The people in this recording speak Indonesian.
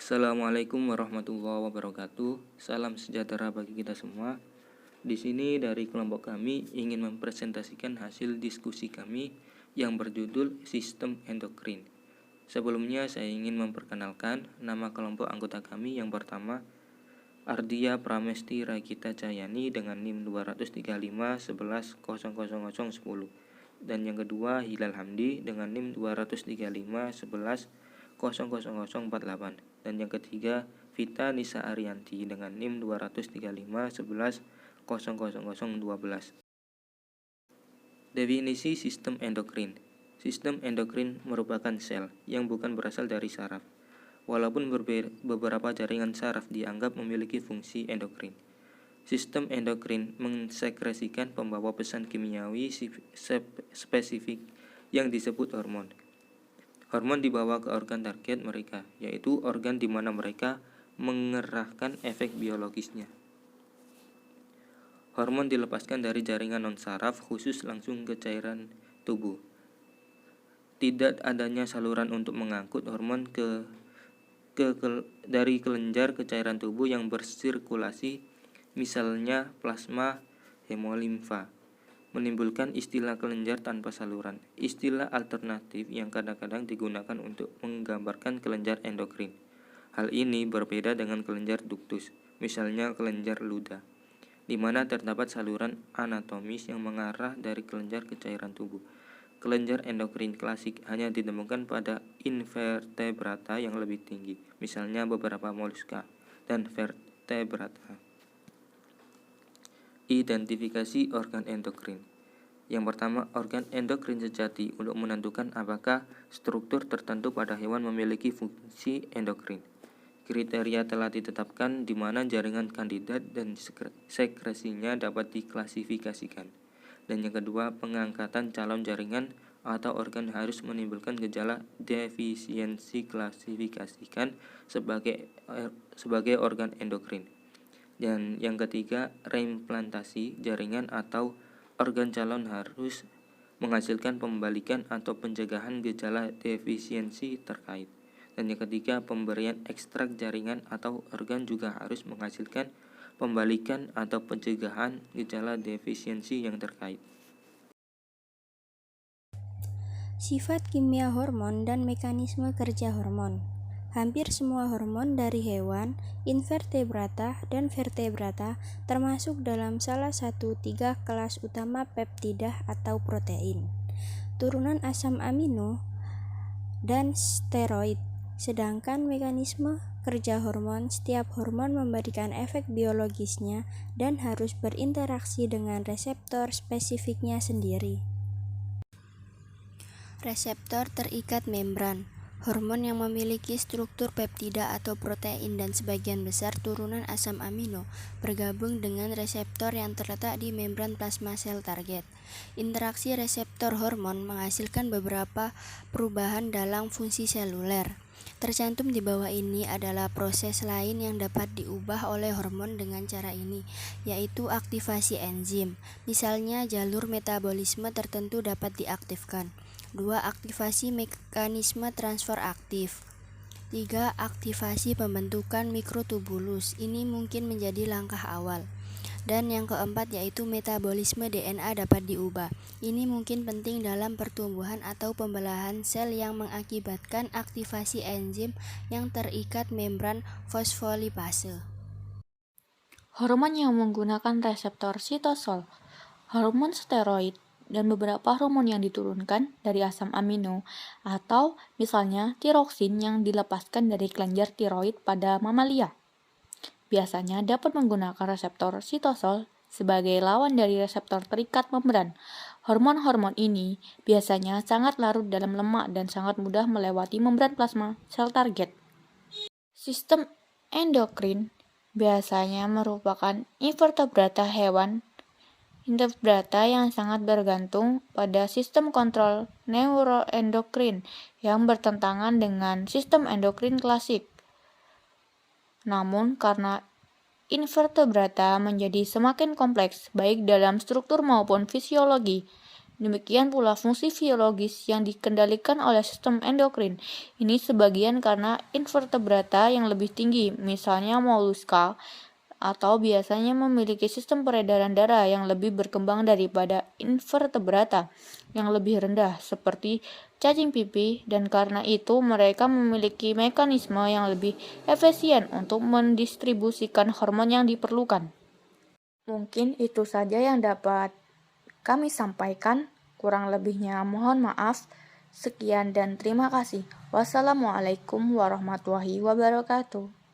Assalamualaikum warahmatullahi wabarakatuh. Salam sejahtera bagi kita semua. Di sini dari kelompok kami ingin mempresentasikan hasil diskusi kami yang berjudul Sistem Endokrin. Sebelumnya saya ingin memperkenalkan nama kelompok anggota kami. Yang pertama, Ardia Pramesti Ragita Cayani dengan NIM 235110010. Dan yang kedua, Hilal Hamdi dengan NIM 23511000048. Dan yang ketiga, Vita Nisa Arianti dengan NIM 23511000012. Definisi sistem endokrin. Sistem endokrin merupakan sel yang bukan berasal dari saraf. Walaupun beberapa jaringan saraf dianggap memiliki fungsi endokrin. Sistem endokrin mensekresikan pembawa pesan kimiawi spesifik yang disebut hormon. Hormon dibawa ke organ target mereka, yaitu organ di mana mereka mengerahkan efek biologisnya. Hormon dilepaskan dari jaringan non-saraf khusus langsung ke cairan tubuh. Tidak adanya saluran untuk mengangkut hormon dari kelenjar ke cairan tubuh yang bersirkulasi, misalnya plasma hemolimfa, menimbulkan istilah kelenjar tanpa saluran, istilah alternatif yang kadang-kadang digunakan untuk menggambarkan kelenjar endokrin. Hal ini berbeda dengan kelenjar duktus, misalnya kelenjar luda, di mana terdapat saluran anatomis yang mengarah dari kelenjar ke cairan tubuh. Kelenjar endokrin klasik hanya ditemukan pada invertebrata yang lebih tinggi, misalnya beberapa moluska dan vertebrata. Identifikasi organ endokrin. Yang pertama, organ endokrin sejati untuk menentukan apakah struktur tertentu pada hewan memiliki fungsi endokrin. Kriteria telah ditetapkan di mana jaringan kandidat dan sekresinya dapat diklasifikasikan. Dan yang kedua, pengangkatan calon jaringan atau organ harus menimbulkan gejala defisiensi klasifikasikan sebagai organ endokrin. Dan yang ketiga, reimplantasi jaringan atau organ calon harus menghasilkan pembalikan atau pencegahan gejala defisiensi terkait. Dan yang ketiga, pemberian ekstrak jaringan atau organ juga harus menghasilkan pembalikan atau pencegahan gejala defisiensi yang terkait. Sifat kimia hormon dan mekanisme kerja hormon. Hampir semua hormon dari hewan, invertebrata, dan vertebrata termasuk dalam salah satu 3 kelas utama peptida atau protein, turunan asam amino, dan steroid. Sedangkan mekanisme kerja hormon, setiap hormon memberikan efek biologisnya dan harus berinteraksi dengan reseptor spesifiknya sendiri. Reseptor terikat membran. Hormon yang memiliki struktur peptida atau protein dan sebagian besar turunan asam amino bergabung dengan reseptor yang terletak di membran plasma sel target. Interaksi reseptor hormon menghasilkan beberapa perubahan dalam fungsi seluler. Tercantum di bawah ini adalah proses lain yang dapat diubah oleh hormon dengan cara ini, yaitu aktivasi enzim. Misalnya, jalur metabolisme tertentu dapat diaktifkan. 2. Aktivasi mekanisme transfer aktif. 3. Aktivasi pembentukan mikrotubulus. Ini mungkin menjadi langkah awal. Dan yang keempat yaitu metabolisme DNA dapat diubah. Ini mungkin penting dalam pertumbuhan atau pembelahan sel yang mengakibatkan aktivasi enzim yang terikat membran fosfolipase. Hormon yang menggunakan reseptor sitosol, hormon steroid, dan beberapa hormon yang diturunkan dari asam amino, atau misalnya tiroksin yang dilepaskan dari kelenjar tiroid pada mamalia. Biasanya dapat menggunakan reseptor sitosol sebagai lawan dari reseptor terikat membran. Hormon-hormon ini biasanya sangat larut dalam lemak dan sangat mudah melewati membran plasma sel target. Sistem endokrin biasanya merupakan invertebrata hewan invertebrata yang sangat bergantung pada sistem kontrol neuroendokrin yang bertentangan dengan sistem endokrin klasik. Namun karena invertebrata menjadi semakin kompleks baik dalam struktur maupun fisiologi, Demikian pula fungsi biologis yang dikendalikan oleh sistem endokrin. Ini sebagian karena invertebrata yang lebih tinggi, misalnya moluska, atau biasanya memiliki sistem peredaran darah yang lebih berkembang daripada invertebrata yang lebih rendah, seperti cacing pipih, dan karena itu mereka memiliki mekanisme yang lebih efisien untuk mendistribusikan hormon yang diperlukan. Mungkin itu saja yang dapat kami sampaikan, kurang lebihnya mohon maaf. Sekian dan terima kasih. Wassalamualaikum warahmatullahi wabarakatuh.